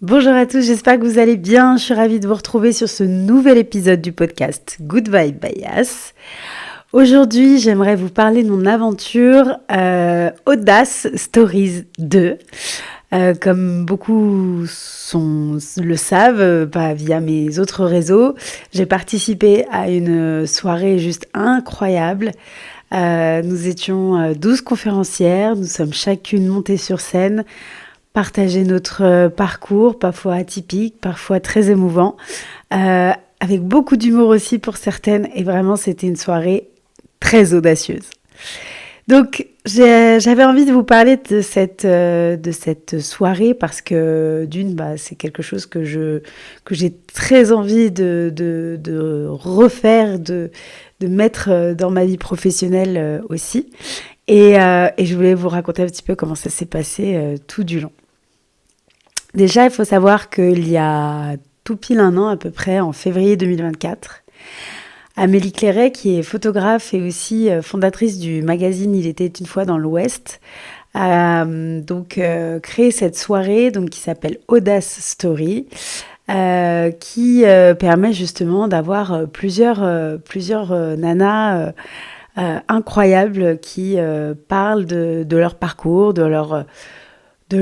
Bonjour à tous, j'espère que vous allez bien. Je suis ravie de vous retrouver sur ce nouvel épisode du podcast Good Vibe by Yas. Aujourd'hui, j'aimerais vous parler de mon aventure Audace Stories 2. Comme beaucoup le savent, via mes autres réseaux, j'ai participé à une soirée juste incroyable. Nous étions 12 conférencières, nous sommes chacune montées sur scène, partager notre parcours, parfois atypique, parfois très émouvant, avec beaucoup d'humour aussi pour certaines, et vraiment c'était une soirée très audacieuse. Donc j'avais envie de vous parler de cette soirée parce que d'une, c'est quelque chose que j'ai très envie de refaire, de mettre dans ma vie professionnelle aussi. Et je voulais vous raconter un petit peu comment ça s'est passé tout du long. Déjà, il faut savoir qu'il y a tout pile un an à peu près, en février 2024, Amélie Clairet, qui est photographe et aussi fondatrice du magazine Il était une fois dans l'Ouest, a créé cette soirée qui s'appelle Audace Story, qui permet justement d'avoir plusieurs nanas incroyables qui parlent de leur parcours, de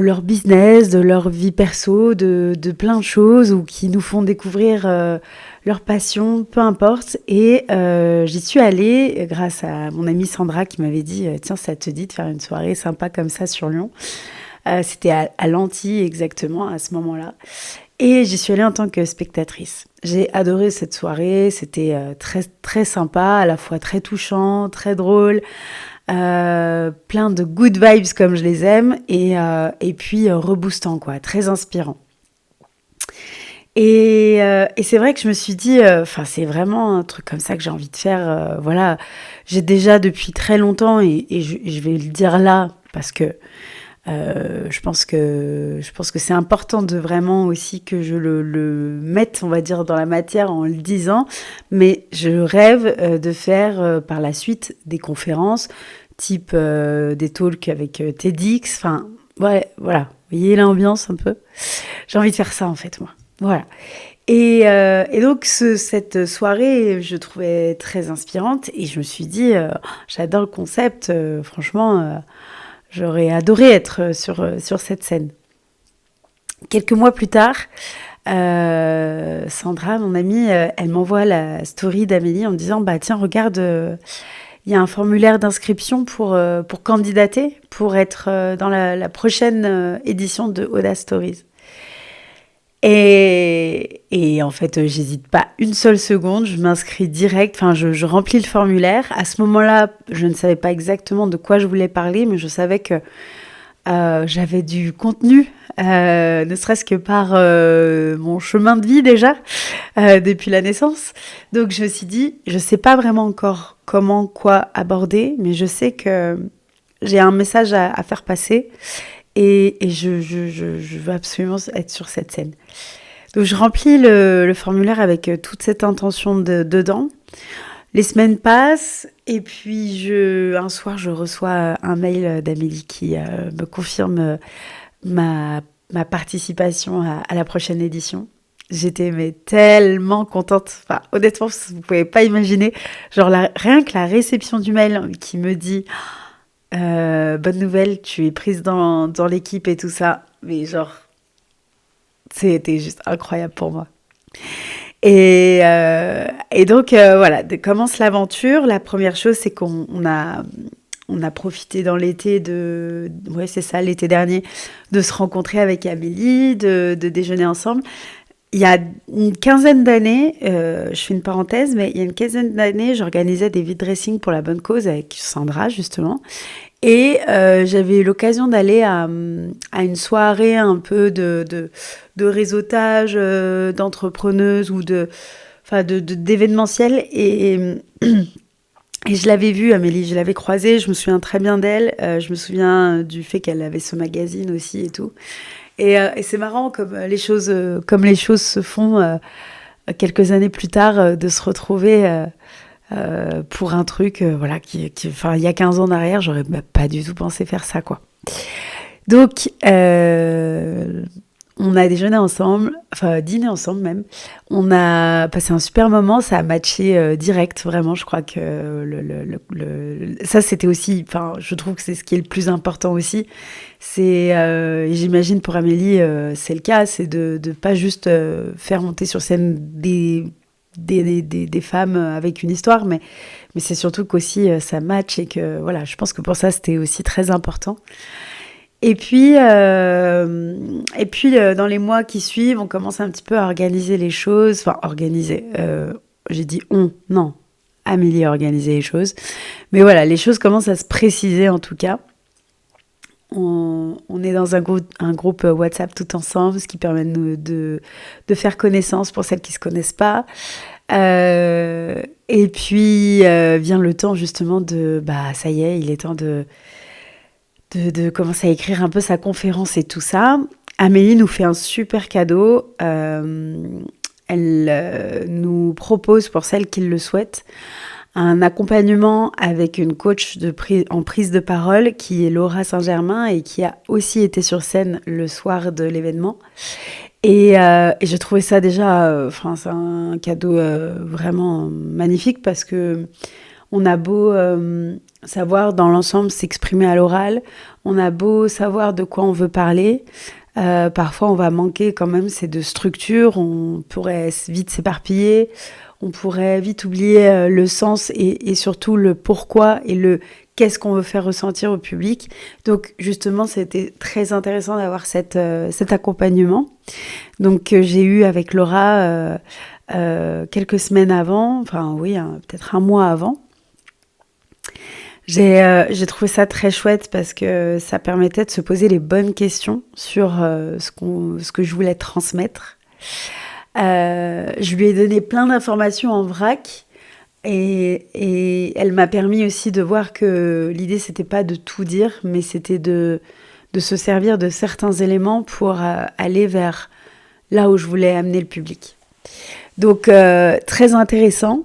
leur business, de leur vie perso, de plein de choses, ou qui nous font découvrir leur passion, peu importe. Et j'y suis allée grâce à mon amie Sandra qui m'avait dit « Tiens, ça te dit de faire une soirée sympa comme ça sur Lyon ?» C'était à l'Antilles exactement, à ce moment-là. Et j'y suis allée en tant que spectatrice. J'ai adoré cette soirée, c'était très, très sympa, à la fois très touchant, très drôle, plein de good vibes comme je les aime, et puis reboostant, quoi, très inspirant. Et c'est vrai que je me suis dit, c'est vraiment un truc comme ça que j'ai envie de faire. Voilà, j'ai déjà depuis très longtemps, et je vais le dire là, parce que je pense que c'est important de vraiment aussi que je le mette, on va dire, dans la matière en le disant, mais je rêve de faire par la suite des conférences, type des talks avec TEDx, ouais, voilà, vous voyez l'ambiance un peu. J'ai envie de faire ça en fait, moi. Voilà. Et donc cette soirée, je trouvais très inspirante, et je me suis dit, j'adore le concept, franchement. J'aurais adoré être sur cette scène. Quelques mois plus tard, Sandra, mon amie, elle m'envoie la story d'Amélie en me disant « Tiens, regarde, il y a un formulaire d'inscription pour candidater, pour être dans la prochaine édition de Audace Stories. » Et en fait, j'hésite pas une seule seconde, je m'inscris direct, je remplis le formulaire. À ce moment-là, je ne savais pas exactement de quoi je voulais parler, mais je savais que j'avais du contenu, ne serait-ce que par mon chemin de vie déjà, depuis la naissance. Donc je me suis dit, je sais pas vraiment encore comment, quoi aborder, mais je sais que j'ai un message à faire passer. Et je veux absolument être sur cette scène. Donc je remplis le formulaire avec toute cette intention dedans. Les semaines passent, et puis un soir, je reçois un mail d'Amélie qui me confirme ma participation à la prochaine édition. J'étais tellement contente. Honnêtement, vous ne pouvez pas imaginer. Rien que la réception du mail qui me dit... bonne nouvelle, tu es prise dans l'équipe et tout ça, mais c'était juste incroyable pour moi. Et donc voilà, commence l'aventure. La première chose, c'est qu'on a profité dans l'été l'été dernier, de se rencontrer avec Amélie, de déjeuner ensemble. Il y a une quinzaine d'années, je fais une parenthèse, mais il y a une quinzaine d'années, j'organisais des vide dressing pour la bonne cause avec Sandra, justement. Et j'avais eu l'occasion d'aller à une soirée un peu de réseautage, d'entrepreneuses ou d'événementiel. Et je l'avais vue, Amélie, je l'avais croisée, je me souviens très bien d'elle. Je me souviens du fait qu'elle avait ce magazine aussi et tout. Et c'est marrant comme les choses se font quelques années plus tard, de se retrouver pour un truc il y a 15 ans derrière, j'aurais pas du tout pensé faire ça, quoi. Donc On a déjeuné ensemble, enfin dîné ensemble même. On a passé un super moment, ça a matché direct, vraiment. Je crois que ça c'était aussi, enfin je trouve que c'est ce qui est le plus important aussi. C'est, et j'imagine pour Amélie, c'est le cas, c'est de pas juste faire monter sur scène des femmes avec une histoire, mais c'est surtout qu'aussi ça match et que voilà, je pense que pour ça c'était aussi très important. Et puis, dans les mois qui suivent, on commence un petit peu à organiser les choses. Enfin, organiser. J'ai dit on, non. Amélie a organisé les choses. Mais voilà, les choses commencent à se préciser en tout cas. On est dans un groupe WhatsApp tout ensemble, ce qui permet de faire connaissance pour celles qui ne se connaissent pas. Et puis vient le temps justement bah ça y est, il est temps de commencer à écrire un peu sa conférence et tout ça. Amélie nous fait un super cadeau. Elle nous propose, pour celles qui le souhaitent, un accompagnement avec une coach en prise de parole qui est Laura Saint-Germain et qui a aussi été sur scène le soir de l'événement. Et j'ai trouvé ça déjà, c'est un cadeau vraiment magnifique parce que on a beau savoir dans l'ensemble s'exprimer à l'oral, on a beau savoir de quoi on veut parler, parfois on va manquer quand même de structure, on pourrait vite s'éparpiller, on pourrait vite oublier le sens et surtout le pourquoi et le qu'est-ce qu'on veut faire ressentir au public. Donc justement, c'était très intéressant d'avoir cet accompagnement. Donc j'ai eu avec Laura quelques semaines avant, peut-être un mois avant. J'ai trouvé ça très chouette parce que ça permettait de se poser les bonnes questions sur ce que je voulais transmettre. Je lui ai donné plein d'informations en vrac et elle m'a permis aussi de voir que l'idée c'était pas de tout dire, mais c'était de se servir de certains éléments pour aller vers là où je voulais amener le public. Donc très intéressant.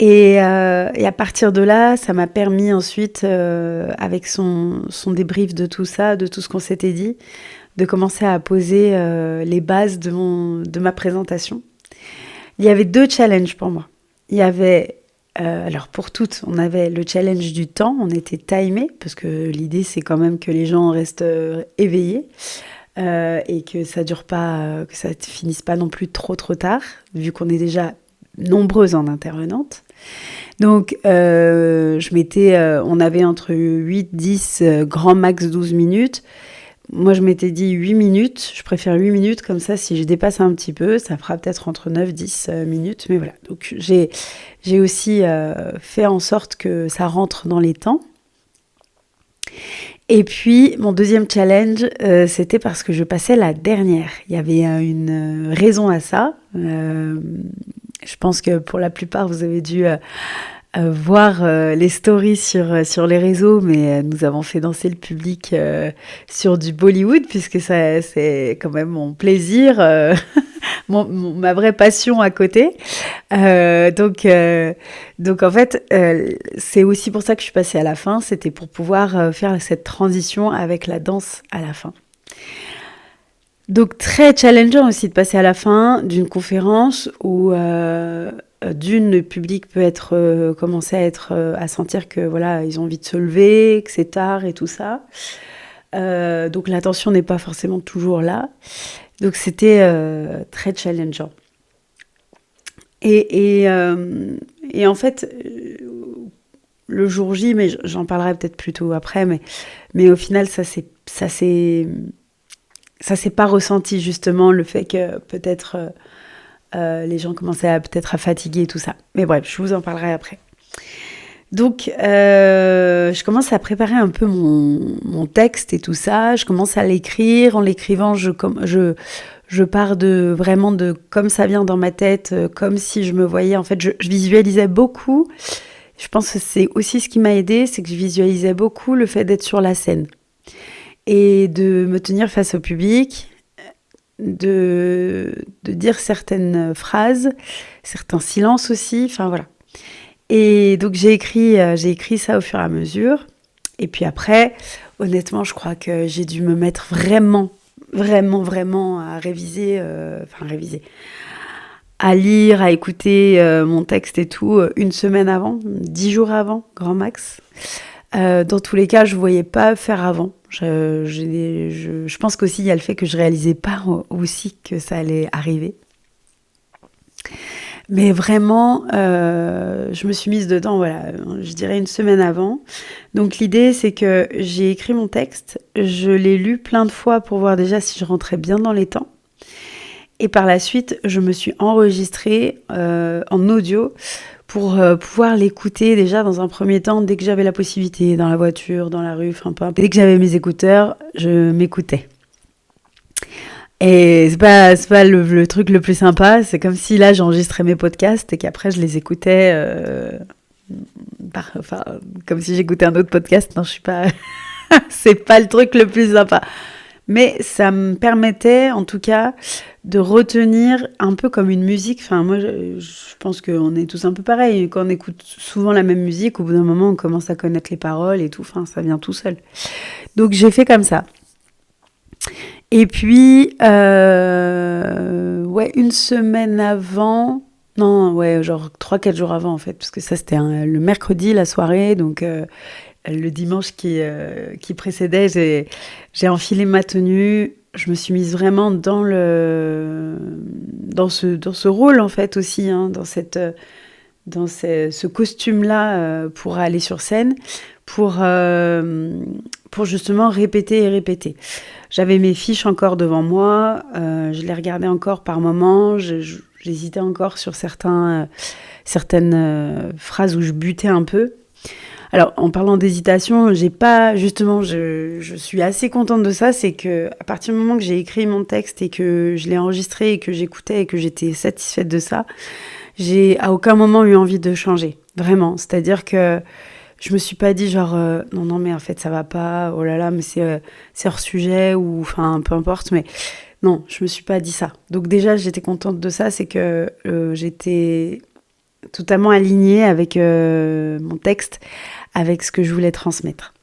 Et à partir de là, ça m'a permis ensuite, avec son débrief de tout ça, de tout ce qu'on s'était dit, de commencer à poser les bases de ma présentation. Il y avait 2 challenges pour moi. Il y avait, alors pour toutes, on avait le challenge du temps, on était timé, parce que l'idée c'est quand même que les gens restent éveillés et que ça dure pas, que ça finisse pas non plus trop tard, vu qu'on est déjà nombreuses en intervenantes. Donc, on avait entre 8, 10, grand max 12 minutes. Moi, je m'étais dit 8 minutes. Je préfère 8 minutes, comme ça, si je dépasse un petit peu, ça fera peut-être entre 9, 10 minutes. Mais voilà, donc j'ai aussi fait en sorte que ça rentre dans les temps. Et puis, mon deuxième challenge, c'était parce que je passais la dernière. Il y avait une raison à ça. Je pense que pour la plupart, vous avez dû voir les stories sur les réseaux, mais nous avons fait danser le public sur du Bollywood, puisque ça, c'est quand même mon plaisir, ma vraie passion à côté. Donc en fait, c'est aussi pour ça que je suis passée à la fin, c'était pour pouvoir faire cette transition avec la danse à la fin. Donc très challengeant aussi de passer à la fin d'une conférence où le public peut commencer à sentir que voilà, ils ont envie de se lever, que c'est tard et tout ça. Donc l'attention n'est pas forcément toujours là. Donc c'était très challengeant. Et en fait, le jour J, mais j'en parlerai peut-être plus tôt après, mais au final ça s'est pas ressenti justement, le fait que peut-être les gens commençaient peut-être à fatiguer et tout ça. Mais bref, je vous en parlerai après. Donc, je commence à préparer un peu mon texte et tout ça. Je commence à l'écrire. En l'écrivant, je pars vraiment de comme ça vient dans ma tête, comme si je me voyais. En fait, je visualisais beaucoup. Je pense que c'est aussi ce qui m'a aidée, c'est que je visualisais beaucoup le fait d'être sur la scène et de me tenir face au public, de dire certaines phrases, certains silences aussi, enfin voilà. Et donc j'ai écrit ça au fur et à mesure. Et puis après, honnêtement, je crois que j'ai dû me mettre vraiment vraiment à réviser, à lire, à écouter mon texte et tout, une semaine avant, 10 jours avant, grand max. Dans tous les cas, je ne voyais pas faire avant. Je pense qu'aussi, il y a le fait que je ne réalisais pas aussi que ça allait arriver. Mais vraiment, je me suis mise dedans, voilà, je dirais une semaine avant. Donc l'idée, c'est que j'ai écrit mon texte, je l'ai lu plein de fois pour voir déjà si je rentrais bien dans les temps. Et par la suite, je me suis enregistrée en audio pour pouvoir l'écouter déjà dans un premier temps, dès que j'avais la possibilité, dans la voiture, dans la rue, enfin peu importe. Dès que j'avais mes écouteurs, je m'écoutais. Et c'est pas le truc le plus sympa, c'est comme si là j'enregistrais mes podcasts et qu'après je les écoutais comme si j'écoutais un autre podcast. Non, je suis pas c'est pas le truc le plus sympa. Mais ça me permettait en tout cas de retenir un peu comme une musique. Enfin moi je pense qu'on est tous un peu pareil, quand on écoute souvent la même musique, au bout d'un moment on commence à connaître les paroles et tout, enfin ça vient tout seul. Donc j'ai fait comme ça. Et puis, une semaine avant, non, ouais, genre 3-4 jours avant en fait, parce que ça c'était le mercredi, la soirée, donc le dimanche qui précédait, j'ai enfilé ma tenue, je me suis mise vraiment dans ce rôle en fait aussi, hein, dans ce costume-là pour aller sur scène, pour justement répéter et répéter. J'avais mes fiches encore devant moi, je les regardais encore par moments, j'hésitais encore sur certaines phrases où je butais un peu. Alors, en parlant d'hésitation, je suis assez contente de ça, c'est que à partir du moment que j'ai écrit mon texte et que je l'ai enregistré et que j'écoutais et que j'étais satisfaite de ça, j'ai à aucun moment eu envie de changer, vraiment. C'est-à-dire que je me suis pas dit genre non mais en fait ça va pas, oh là là mais c'est hors sujet ou enfin peu importe, mais non, je me suis pas dit ça. Donc déjà j'étais contente de ça, c'est que j'étais totalement alignée avec mon texte, avec ce que je voulais transmettre.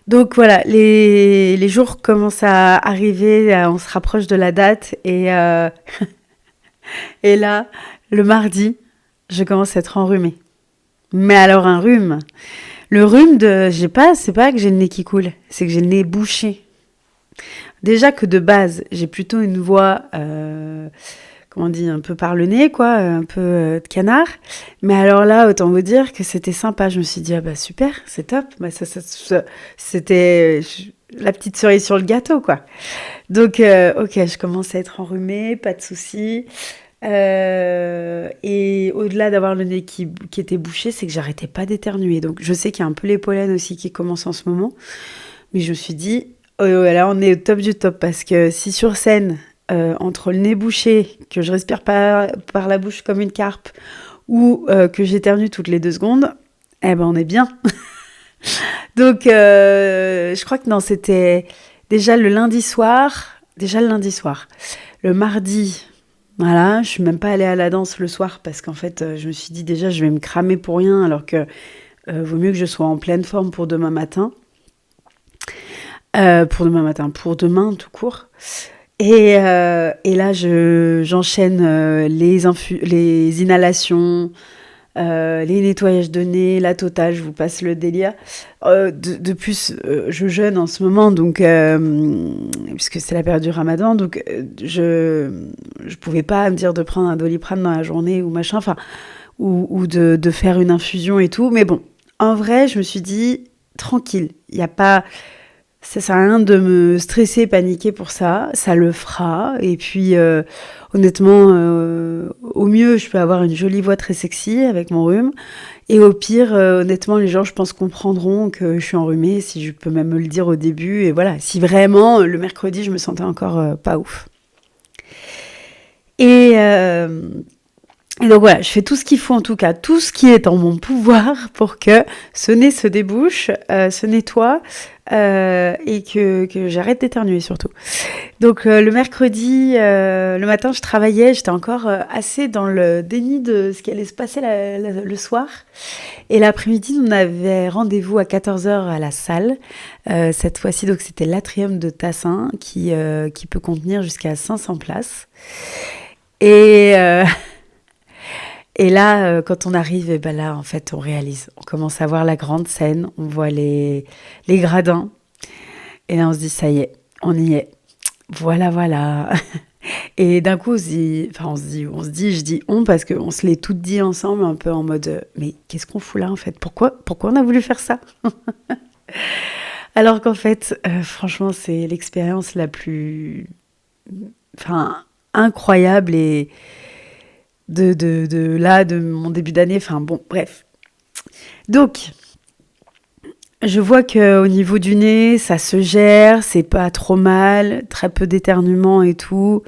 Donc voilà, les jours commencent à arriver, on se rapproche de la date et et là le mardi je commence à être enrhumée. Mais alors un rhume. Le rhume c'est pas que j'ai le nez qui coule, c'est que j'ai le nez bouché. Déjà que de base, j'ai plutôt une voix, comment on dit, un peu par le nez, quoi, un peu de canard. Mais alors là, autant vous dire que c'était sympa. Je me suis dit, ah bah super, c'est top. Bah c'était la petite cerise sur le gâteau, quoi. Donc, ok, je commence à être enrhumée, pas de souci. Et au-delà d'avoir le nez qui était bouché, c'est que j'arrêtais pas d'éternuer. Donc je sais qu'il y a un peu les pollens aussi qui commencent en ce moment. Mais je me suis dit, oh, là on est au top du top. Parce que si sur scène, entre le nez bouché, que je respire pas par la bouche comme une carpe, ou que j'éternue toutes les 2 secondes, eh ben on est bien. Donc je crois que non, c'était déjà le lundi soir. Le mardi... Voilà, je suis même pas allée à la danse le soir parce qu'en fait, je me suis dit déjà, je vais me cramer pour rien alors que vaut mieux que je sois en pleine forme pour demain matin. Pour demain tout court. Et là, j'enchaîne les inhalations, les nettoyages de nez, la totale, je vous passe le délire. De plus, je jeûne en ce moment, donc puisque c'est la période du Ramadan, donc je pouvais pas me dire de prendre un Doliprane dans la journée ou machin, enfin, ou de faire une infusion et tout. Mais bon, en vrai, je me suis dit tranquille, il y a pas, ça sert à rien de me stresser, paniquer pour ça, ça le fera. Et puis, honnêtement, au mieux, je peux avoir une jolie voix très sexy avec mon rhume. Et au pire, honnêtement, les gens, je pense, comprendront que je suis enrhumée, si je peux même me le dire au début. Et voilà, si vraiment, le mercredi, je me sentais encore pas ouf. Et Et donc voilà, je fais tout ce qu'il faut, en tout cas, tout ce qui est en mon pouvoir pour que ce nez se débouche, se nettoie et que j'arrête d'éternuer surtout. Donc le mercredi, le matin, je travaillais, j'étais encore assez dans le déni de ce qui allait se passer le soir. Et l'après-midi, on avait rendez-vous à 14h à la salle. Cette fois-ci, donc c'était l'Atrium de Tassin qui peut contenir jusqu'à 500 places. Et... Et là, quand on arrive, et ben là, en fait, on réalise. On commence à voir la grande scène, on voit les gradins. Et là, on se dit, ça y est, on y est. Voilà, voilà. Et d'un coup, je dis on parce qu'on se l'est toutes dit ensemble, un peu en mode, mais qu'est-ce qu'on fout là, en fait? Pourquoi on a voulu faire ça? Alors qu'en fait, franchement, c'est l'expérience la plus, enfin, incroyable et de mon début d'année. Enfin bon, bref. Donc, je vois qu'au niveau du nez, ça se gère, c'est pas trop mal, très peu d'éternuement et tout.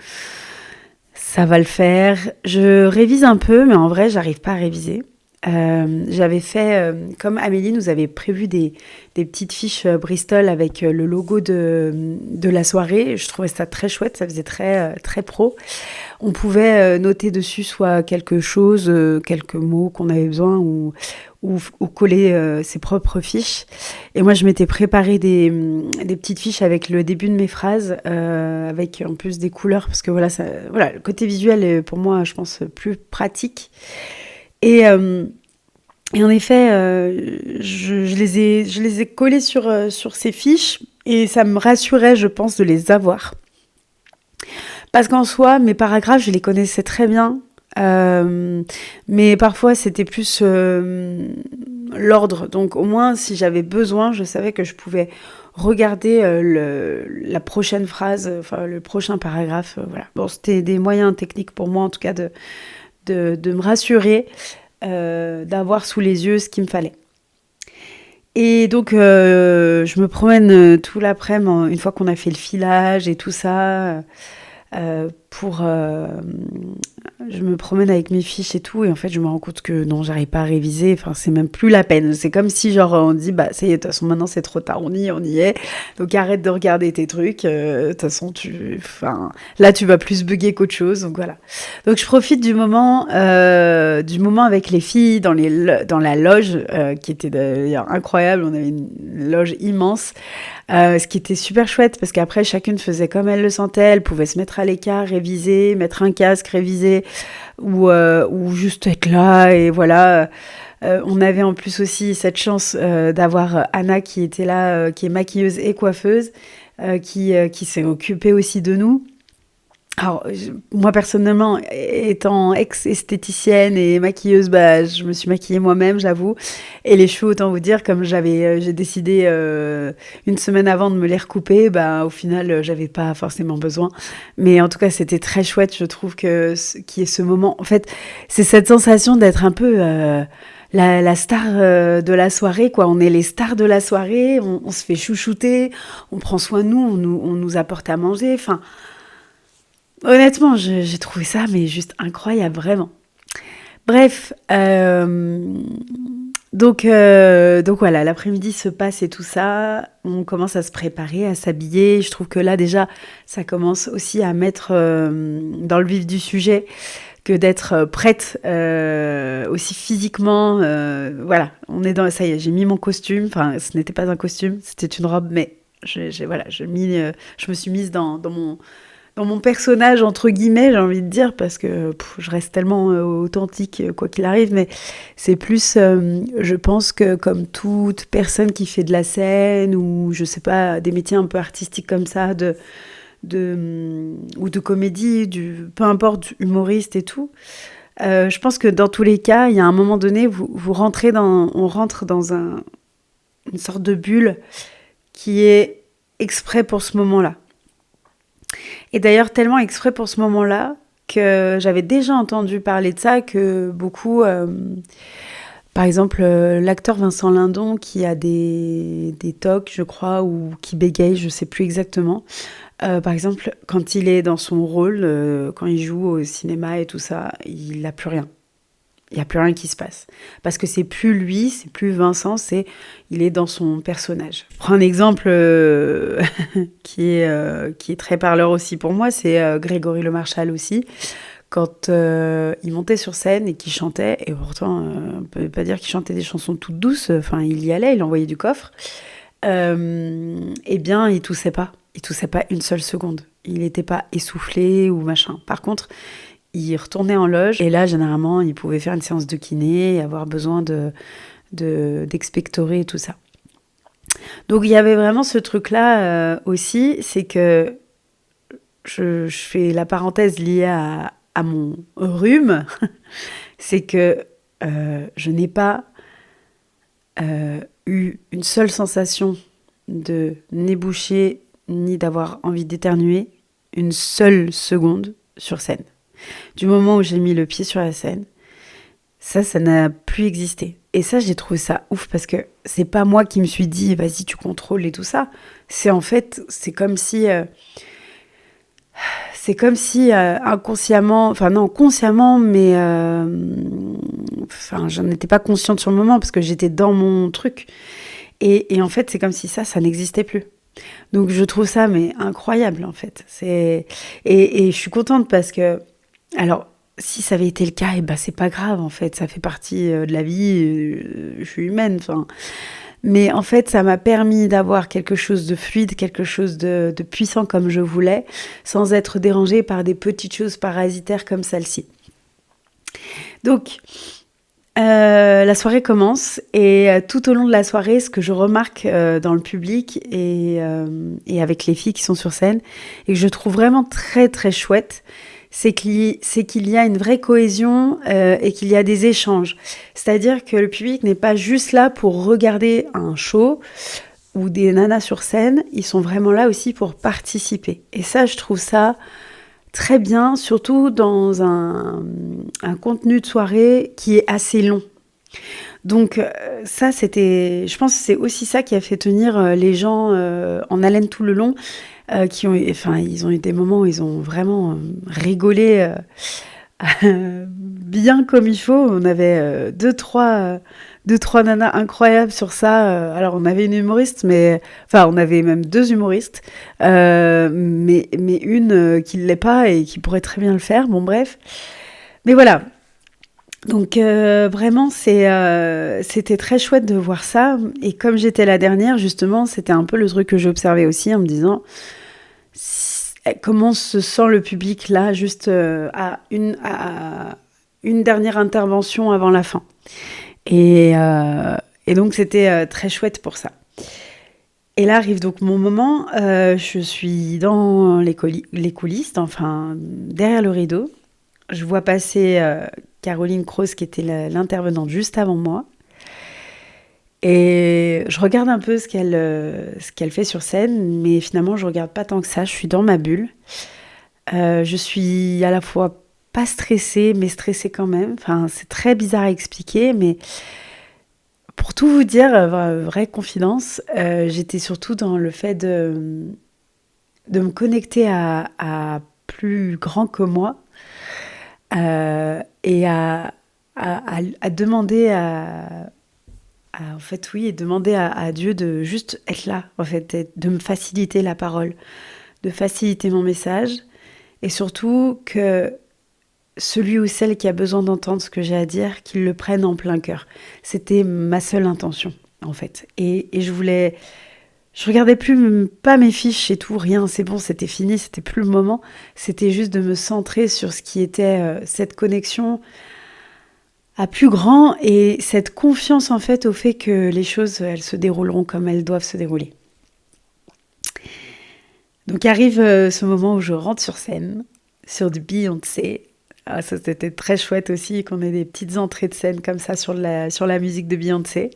Ça va le faire. Je révise un peu, mais en vrai, j'arrive pas à réviser. J'avais fait, comme Amélie nous avait prévu des petites fiches Bristol avec le logo de la soirée. Je trouvais ça très chouette, ça faisait très pro. On pouvait noter dessus soit quelque chose, quelques mots qu'on avait besoin ou coller ses propres fiches. Et moi, je m'étais préparé des petites fiches avec le début de mes phrases, avec en plus des couleurs, parce que voilà, le côté visuel est pour moi, je pense, plus pratique. Et en effet, je les ai collés sur ces fiches et ça me rassurait, je pense, de les avoir. Parce qu'en soi, mes paragraphes, je les connaissais très bien. Mais parfois, c'était plus l'ordre. Donc, au moins, si j'avais besoin, je savais que je pouvais regarder la prochaine phrase, enfin, le prochain paragraphe. Voilà. Bon, c'était des moyens techniques pour moi, en tout cas, de me rassurer, d'avoir sous les yeux ce qu'il me fallait. Et donc, je me promène tout l'après-midi, une fois qu'on a fait le filage et tout ça, je me promène avec mes fiches et tout, et en fait, je me rends compte que non, j'arrive pas à réviser. Enfin, c'est même plus la peine. C'est comme si, genre, on dit, bah, ça y est, de toute façon, maintenant, c'est trop tard, on y est. Donc, arrête de regarder tes trucs. De toute façon, là, tu vas plus bugger qu'autre chose. Donc, voilà. Donc, je profite du moment avec les filles dans la loge, qui était d'ailleurs incroyable. On avait une loge immense. Ce qui était super chouette parce qu'après chacune faisait comme elle le sentait, elle pouvait se mettre à l'écart, réviser, mettre un casque, réviser ou juste être là et voilà. On avait en plus aussi cette chance d'avoir Anna qui était là, qui est maquilleuse et coiffeuse, qui s'est occupée aussi de nous. Alors, moi personnellement, étant ex-esthéticienne et maquilleuse, bah, je me suis maquillée moi-même, j'avoue. Et les cheveux, autant vous dire, comme j'ai décidé une semaine avant de me les recouper, bah, au final, j'avais pas forcément besoin. Mais en tout cas, c'était très chouette. Je trouve qu'il y ait ce moment. En fait, c'est cette sensation d'être un peu la star de la soirée, quoi. On est les stars de la soirée. On se fait chouchouter. On prend soin de nous. On nous apporte à manger. Enfin. Honnêtement, j'ai trouvé ça mais juste incroyable, vraiment. Bref, donc voilà, l'après-midi se passe et tout ça. On commence à se préparer, à s'habiller. Je trouve que là déjà, ça commence aussi à mettre dans le vif du sujet que d'être prête aussi physiquement. Voilà, on est dans ça y est, j'ai mis mon costume. Enfin, ce n'était pas un costume, c'était une robe, mais je me suis mise dans mon personnage, entre guillemets, j'ai envie de dire, parce que je reste tellement authentique, quoi qu'il arrive, mais c'est plus, je pense que comme toute personne qui fait de la scène, ou je sais pas, des métiers un peu artistiques comme ça, ou de comédie, peu importe, humoriste et tout, je pense que dans tous les cas, il y a un moment donné, on rentre dans une sorte de bulle qui est exprès pour ce moment-là. Et d'ailleurs, tellement exprès pour ce moment-là, que j'avais déjà entendu parler de ça, que beaucoup... par exemple, l'acteur Vincent Lindon, qui a des tocs, je crois, ou qui bégaye, je ne sais plus exactement. Par exemple, quand il est dans son rôle, quand il joue au cinéma et tout ça, il n'a plus rien. Il n'y a plus rien qui se passe. Parce que c'est plus lui, c'est plus Vincent, il est dans son personnage. Je prends un exemple qui est très parleur aussi pour moi, c'est Grégory Le Marchal aussi. Quand il montait sur scène et qu'il chantait, et pourtant, on ne peut pas dire qu'il chantait des chansons toutes douces, enfin, il y allait, il envoyait du coffre, eh bien, il toussait pas. Il toussait pas une seule seconde. Il n'était pas essoufflé ou machin. Par contre, il retournait en loge et là, généralement, il pouvait faire une séance de kiné et avoir besoin d'expectorer et tout ça. Donc, il y avait vraiment ce truc-là aussi, c'est que je fais la parenthèse liée à mon rhume, c'est que je n'ai pas eu une seule sensation de nez bouché ni d'avoir envie d'éternuer une seule seconde sur scène. Du moment où j'ai mis le pied sur la scène, ça n'a plus existé. Et ça, j'ai trouvé ça ouf parce que c'est pas moi qui me suis dit vas-y, tu contrôles et tout ça. C'est comme si inconsciemment, enfin non, consciemment, mais j'en étais pas consciente sur le moment parce que j'étais dans mon truc. Et en fait, c'est comme si ça n'existait plus. Donc je trouve ça mais incroyable en fait. Et je suis contente parce que, alors, si ça avait été le cas, et ben c'est pas grave en fait, ça fait partie de la vie, je suis humaine, enfin. Mais en fait, ça m'a permis d'avoir quelque chose de fluide, quelque chose de puissant comme je voulais, sans être dérangée par des petites choses parasitaires comme celle-ci. Donc, la soirée commence et tout au long de la soirée, ce que je remarque dans le public et avec les filles qui sont sur scène et que je trouve vraiment très très chouette, c'est qu'il y a une vraie cohésion et qu'il y a des échanges. C'est-à-dire que le public n'est pas juste là pour regarder un show ou des nanas sur scène, ils sont vraiment là aussi pour participer. Et ça, je trouve ça très bien, surtout dans un contenu de soirée qui est assez long. Donc ça, je pense que c'est aussi ça qui a fait tenir les gens en haleine tout le long, ils ont eu des moments où ils ont vraiment rigolé bien comme il faut. On avait deux, trois nanas incroyables sur ça. Alors on avait une humoriste, on avait même deux humoristes, mais une qui ne l'est pas et qui pourrait très bien le faire. Bon bref, mais voilà. Donc vraiment, c'était très chouette de voir ça. Et comme j'étais la dernière, justement, c'était un peu le truc que j'observais aussi en me disant comment se sent le public là, juste à une dernière intervention avant la fin. Et donc c'était très chouette pour ça. Et là arrive donc mon moment. Je suis dans les coulisses, enfin derrière le rideau. Je vois passer Caroline Croce, qui était l'intervenante juste avant moi. Et je regarde un peu ce qu'elle fait sur scène, mais finalement, je regarde pas tant que ça. Je suis dans ma bulle. Je suis à la fois pas stressée, mais stressée quand même. Enfin, c'est très bizarre à expliquer, mais pour tout vous dire, vraie confidence, j'étais surtout dans le fait de me connecter à plus grand que moi. Et à demander demander à Dieu de juste être là, en fait, de me faciliter la parole, de faciliter mon message, et surtout que celui ou celle qui a besoin d'entendre ce que j'ai à dire, qu'il le prenne en plein cœur. C'était ma seule intention, en fait. Et je regardais plus pas mes fiches et tout, rien, c'est bon, c'était fini, c'était plus le moment. C'était juste de me centrer sur ce qui était cette connexion à plus grand et cette confiance en fait au fait que les choses, elles se dérouleront comme elles doivent se dérouler. Donc arrive ce moment où je rentre sur scène, sur du Beyoncé. Ah, ça c'était très chouette aussi qu'on ait des petites entrées de scène comme ça sur la musique de Beyoncé.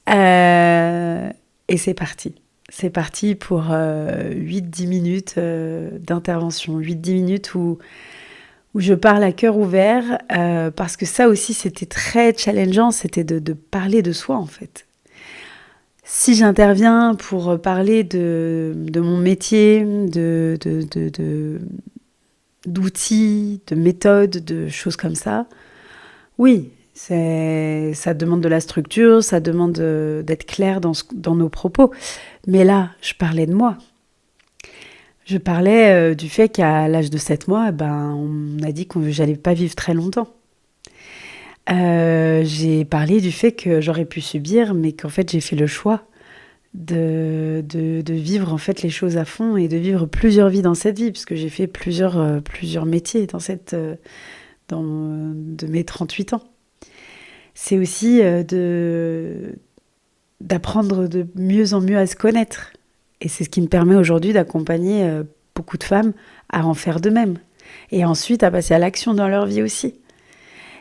Et c'est parti. C'est parti pour 8-10 minutes d'intervention. 8-10 minutes où je parle à cœur ouvert, parce que ça aussi, c'était très challengeant, c'était de parler de soi, en fait. Si j'interviens pour parler de mon métier, d'outils, de méthodes, de choses comme ça, Oui, ça demande de la structure, ça demande d'être clair dans nos propos. Mais là, je parlais de moi. Je parlais du fait qu'à l'âge de 7 mois, on m'a dit que j'allais pas vivre très longtemps. J'ai parlé du fait que j'aurais pu subir, mais qu'en fait j'ai fait le choix de vivre en fait les choses à fond et de vivre plusieurs vies dans cette vie, puisque j'ai fait plusieurs métiers de mes 38 ans. C'est aussi d'apprendre de mieux en mieux à se connaître. Et c'est ce qui me permet aujourd'hui d'accompagner beaucoup de femmes à en faire de même. Et ensuite à passer à l'action dans leur vie aussi.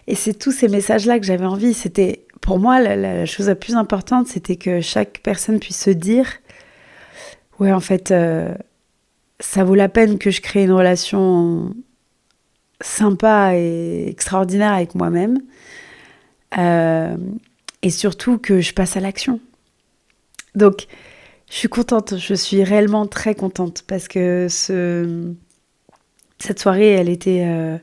Et c'est tous ces messages-là que j'avais envie. C'était, pour moi, la chose la plus importante, c'était que chaque personne puisse se dire « Ouais, en fait, ça vaut la peine que je crée une relation sympa et extraordinaire avec moi-même. Et surtout que je passe à l'action. » Donc, je suis contente. Je suis réellement très contente parce que cette soirée, elle était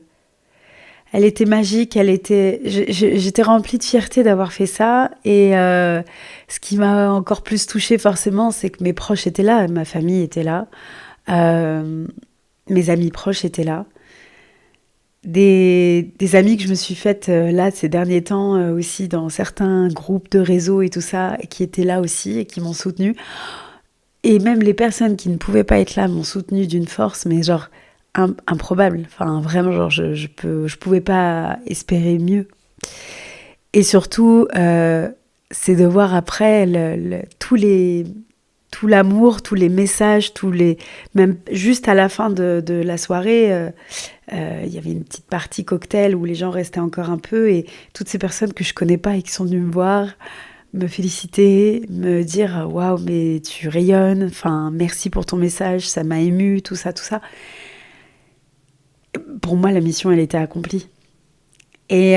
magique, j'étais remplie de fierté d'avoir fait ça. Et ce qui m'a encore plus touchée forcément, c'est que mes proches étaient là, ma famille était là, mes amis proches étaient là. Des amis que je me suis faites là ces derniers temps aussi dans certains groupes de réseau et tout ça, qui étaient là aussi et qui m'ont soutenue. Et même les personnes qui ne pouvaient pas être là m'ont soutenue d'une force, mais genre improbable. Enfin, vraiment, genre, je pouvais pas espérer mieux. Et surtout, c'est de voir après tout l'amour, tous les messages, même juste à la fin de la soirée, il y avait une petite partie cocktail où les gens restaient encore un peu et toutes ces personnes que je connais pas et qui sont venues me voir, me féliciter, me dire waouh, mais tu rayonnes, enfin merci pour ton message, ça m'a émue, tout ça. Pour moi, la mission, elle était accomplie. Et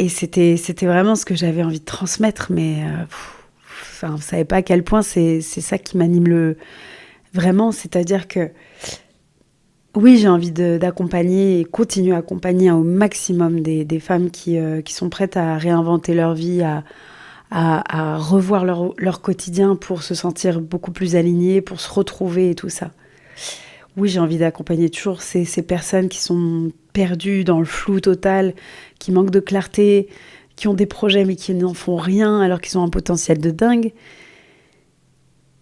c'était vraiment ce que j'avais envie de transmettre, mais vous ne savez pas à quel point c'est ça qui m'anime vraiment, c'est-à-dire que oui, j'ai envie d'accompagner et continuer à accompagner au maximum des femmes qui sont prêtes à réinventer leur vie, à revoir leur quotidien pour se sentir beaucoup plus alignées, pour se retrouver et tout ça. Oui, j'ai envie d'accompagner toujours ces personnes qui sont perdues dans le flou total, qui manquent de clarté, qui ont des projets mais qui n'en font rien alors qu'ils ont un potentiel de dingue.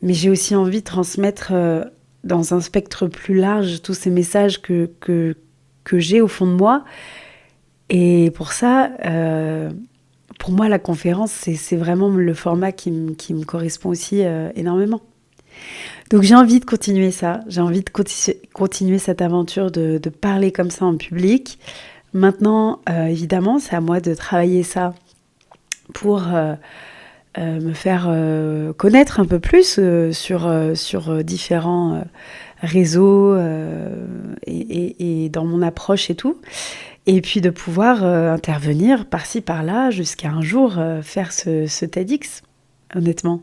Mais j'ai aussi envie de transmettre dans un spectre plus large tous ces messages que j'ai au fond de moi. Et pour ça, pour moi, la conférence, c'est vraiment le format qui me correspond aussi énormément. Donc j'ai envie de continuer ça, j'ai envie de continuer cette aventure de parler comme ça en public. Maintenant, évidemment, c'est à moi de travailler ça pour me faire connaître un peu plus sur différents réseaux et dans mon approche et tout. Et puis de pouvoir intervenir par-ci, par-là, jusqu'à un jour faire ce TEDx, honnêtement.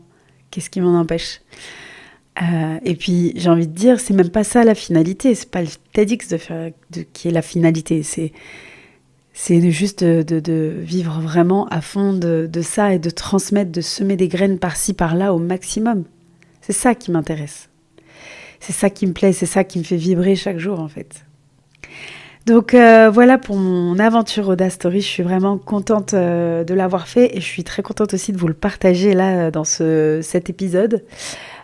Qu'est-ce qui m'en empêche ? Et puis j'ai envie de dire, c'est même pas ça la finalité, c'est pas le TEDx qui est la finalité, c'est juste de vivre vraiment à fond de ça et de transmettre, de semer des graines par-ci par-là au maximum. C'est ça qui m'intéresse, c'est ça qui me plaît, c'est ça qui me fait vibrer chaque jour en fait. Donc voilà pour mon aventure Audace Story, je suis vraiment contente de l'avoir fait et je suis très contente aussi de vous le partager là dans cet épisode.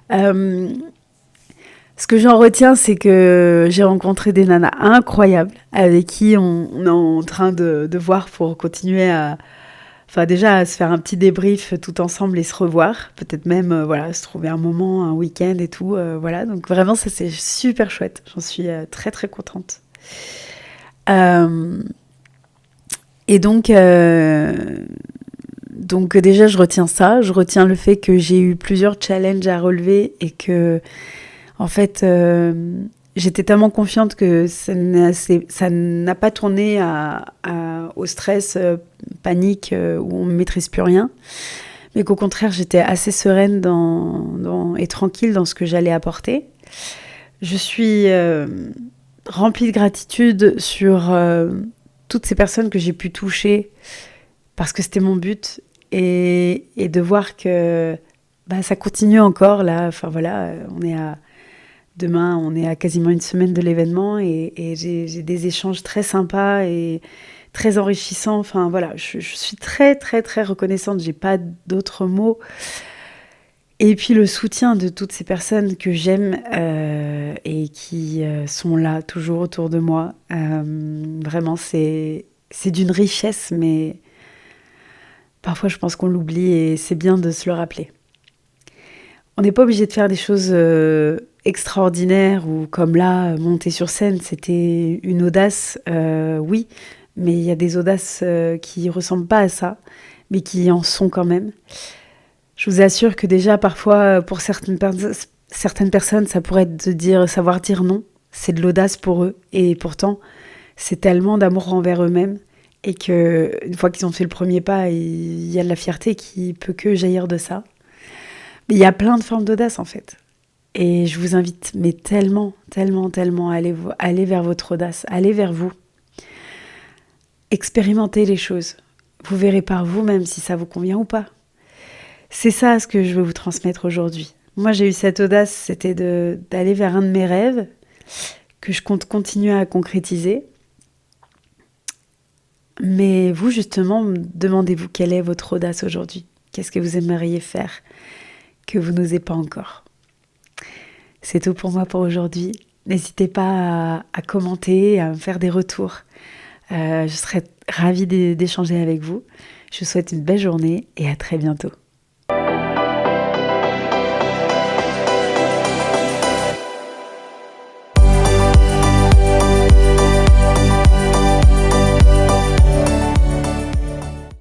Ce que j'en retiens, c'est que j'ai rencontré des nanas incroyables avec qui on est en train de voir pour continuer déjà à se faire un petit débrief tout ensemble et se revoir, peut-être même se trouver un moment, un week-end et tout, voilà. Donc vraiment ça c'est super chouette, j'en suis très très contente. Et donc déjà, je retiens ça. Je retiens le fait que j'ai eu plusieurs challenges à relever et que, en fait, j'étais tellement confiante que ça n'a pas tourné au stress, panique, où on ne maîtrise plus rien. Mais qu'au contraire, j'étais assez sereine et tranquille dans ce que j'allais apporter. Je suis remplie de gratitude sur toutes ces personnes que j'ai pu toucher parce que c'était mon but, et de voir que ça continue encore là. Enfin voilà, demain, on est à quasiment une semaine de l'événement, et j'ai des échanges très sympas et très enrichissants. Enfin voilà, je suis très très très reconnaissante, j'ai pas d'autres mots. Et puis le soutien de toutes ces personnes que j'aime et qui sont là toujours autour de moi. Vraiment, c'est d'une richesse, mais parfois je pense qu'on l'oublie et c'est bien de se le rappeler. On n'est pas obligé de faire des choses extraordinaires ou comme là, monter sur scène, c'était une audace, oui, mais il y a des audaces qui ressemblent pas à ça, mais qui en sont quand même. Je vous assure que déjà, parfois, pour certaines personnes, ça pourrait être de savoir dire non. C'est de l'audace pour eux. Et pourtant, c'est tellement d'amour envers eux-mêmes. Et qu'une fois qu'ils ont fait le premier pas, il y a de la fierté qui peut que jaillir de ça. Mais il y a plein de formes d'audace, en fait. Et je vous invite, mais tellement, tellement, tellement, à aller vers votre audace. Allez vers vous. Expérimentez les choses. Vous verrez par vous-même si ça vous convient ou pas. C'est ça ce que je veux vous transmettre aujourd'hui. Moi, j'ai eu cette audace, c'était d'aller vers un de mes rêves que je compte continuer à concrétiser. Mais vous, justement, demandez-vous quelle est votre audace aujourd'hui. Qu'est-ce que vous aimeriez faire que vous n'osez pas encore? C'est tout pour moi pour aujourd'hui. N'hésitez pas à commenter, à me faire des retours. Je serais ravie d'échanger avec vous. Je vous souhaite une belle journée et à très bientôt.